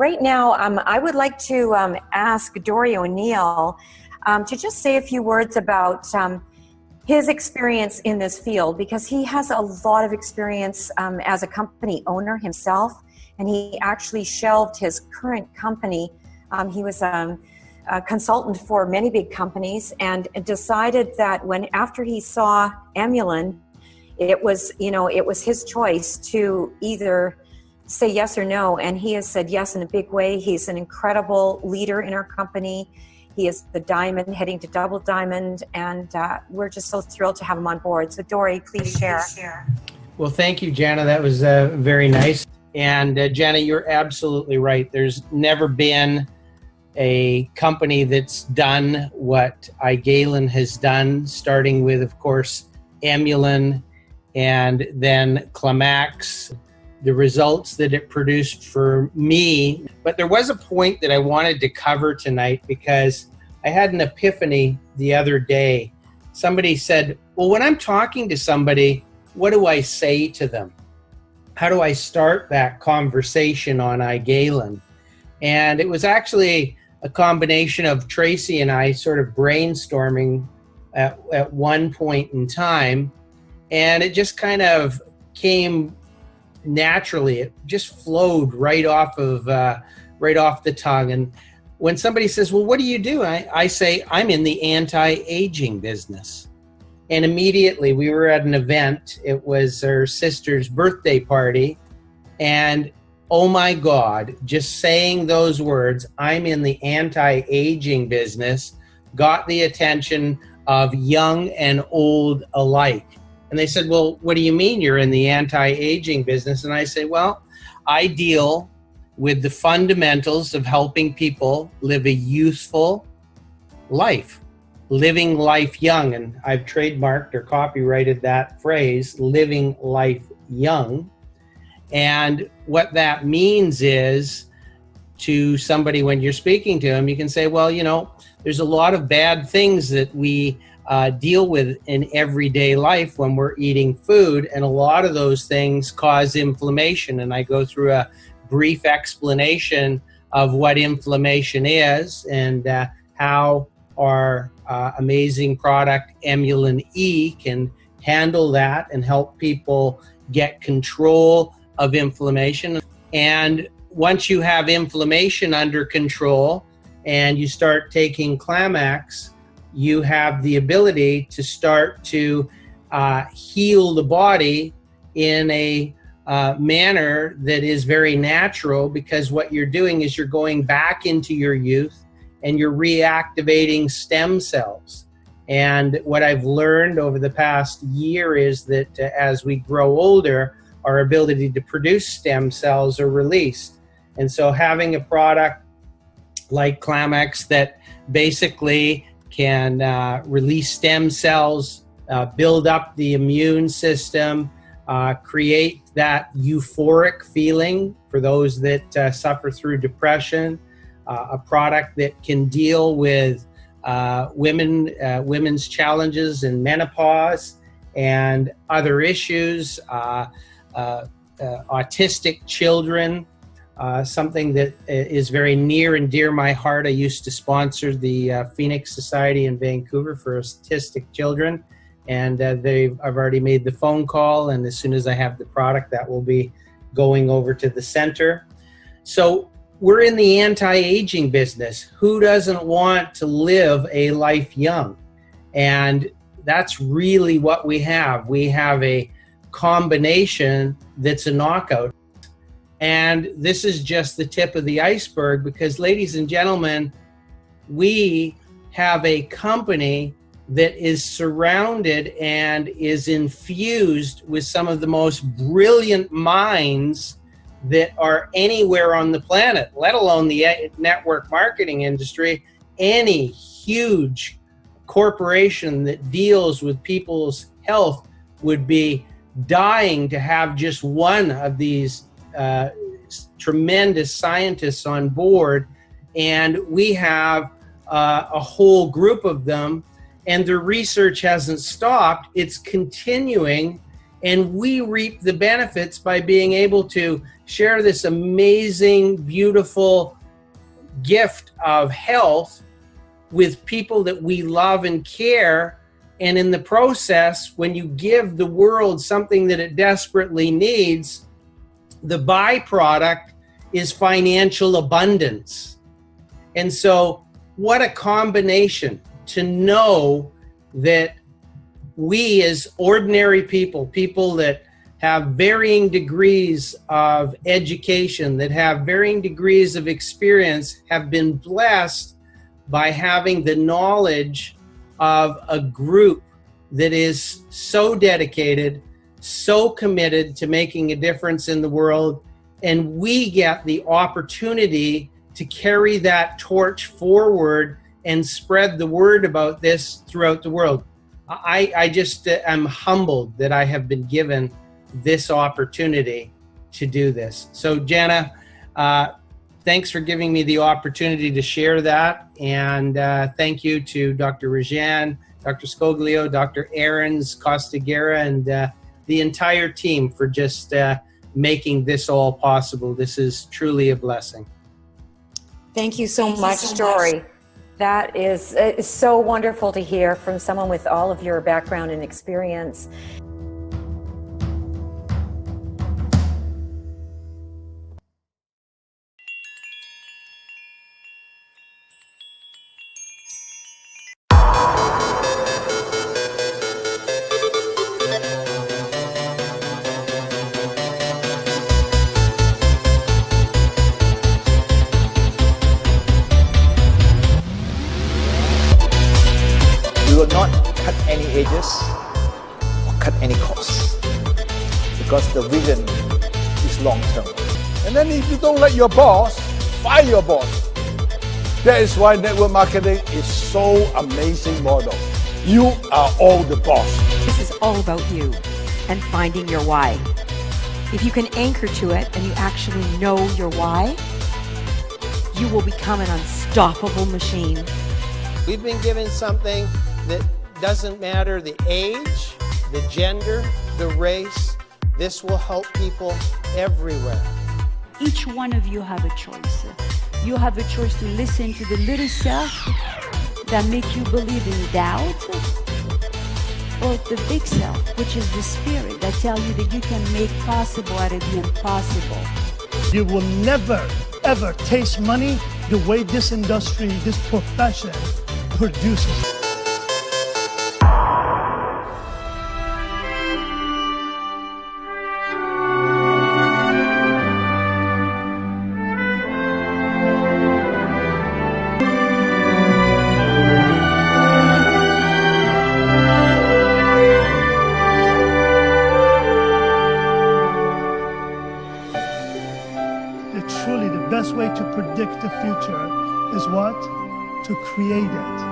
right now, I would like to ask Dori ONeill to just say a few words about his experience in this field, because he has a lot of experience as a company owner himself, and he actually shelved his current company. He was a consultant for many big companies, and decided that after he saw Emulin, it was his choice to either say yes or no, and he has said yes in a big way. He's an incredible leader in our company. He is the diamond, heading to double diamond, and we're just so thrilled to have him on board. So Dori, please share. Well, thank you, Jana. That was very nice. And Jana, you're absolutely right. There's never been a company that's done what iGalen has done, starting with, of course, Emulin and then Klamax, the results that it produced for me. But there was a point that I wanted to cover tonight, because I had an epiphany the other day. Somebody said, well, when I'm talking to somebody, what do I say to them? How do I start that conversation on iGalen? And it was actually a combination of Tracy and I sort of brainstorming at one point in time, and it just kind of came naturally. It just flowed right off the tongue. And when somebody says, well, what do you do? I say, I'm in the anti-aging business. And immediately we were at an event. It was her sister's birthday party. And oh my God, just saying those words, I'm in the anti-aging business, got the attention of young and old alike. And they said, well, what do you mean you're in the anti-aging business? And I say, well, I deal with the fundamentals of helping people live a youthful life, living life young. And I've trademarked or copyrighted that phrase, living life young. And what that means is, to somebody, when you're speaking to them, you can say, well, there's a lot of bad things that we deal with in everyday life when we're eating food, and a lot of those things cause inflammation. And I go through a brief explanation of what inflammation is and how our amazing product Emulin E can handle that and help people get control of inflammation. And once you have inflammation under control and you start taking Klamax, you have the ability to start to heal the body in a manner that is very natural, because what you're doing is you're going back into your youth and you're reactivating stem cells. And what I've learned over the past year is that as we grow older, our ability to produce stem cells are released. And so having a product like Klamax that basically can release stem cells, build up the immune system, create that euphoric feeling for those that suffer through depression, a product that can deal with women's challenges in menopause and other issues, autistic children, something that is very near and dear my heart. I used to sponsor the Phoenix Society in Vancouver for autistic children, and I've already made the phone call, and as soon as I have the product, that will be going over to the center. So we're in the anti-aging business. Who doesn't want to live a life young? And that's really what we have. We have a combination that's a knockout. And this is just the tip of the iceberg, because, ladies and gentlemen, we have a company that is surrounded and is infused with some of the most brilliant minds that are anywhere on the planet, let alone the network marketing industry. Any huge corporation that deals with people's health would be dying to have just one of these tremendous scientists on board. And we have a whole group of them, and the research hasn't stopped. It's continuing, and we reap the benefits by being able to share this amazing, beautiful gift of health with people that we love and care. And in the process, when you give the world something that it desperately needs, the byproduct is financial abundance. And so what a combination to know that we as ordinary people, people that have varying degrees of education, that have varying degrees of experience, have been blessed by having the knowledge of a group that is so dedicated, so committed to making a difference in the world. And we get the opportunity to carry that torch forward and spread the word about this throughout the world. I just am humbled that I have been given this opportunity to do this. So Jana, thanks for giving me the opportunity to share that. And thank you to Dr. Rajan, Dr. Scoglio, Dr. Aarons, Costagera, and the entire team for just making this all possible. This is truly a blessing. Thank you so much, Dori. That is so wonderful to hear from someone with all of your background and experience. We will not cut any edges or cut any costs because the vision is long term. And then if you don't like your boss, fire your boss. That is why network marketing is so amazing model. You are all the boss. This is all about you and finding your why. If you can anchor to it and you actually know your why, you will become an unstoppable machine. We've been given something that doesn't matter the age, the gender, the race. This will help people everywhere. Each one of you have a choice. You have a choice to listen to the little self that make you believe in doubt, or the big self, which is the spirit that tell you that you can make possible out of the impossible. You will never, ever taste money the way this industry, this profession produces. Truly, the best way to predict the future is what? To create it.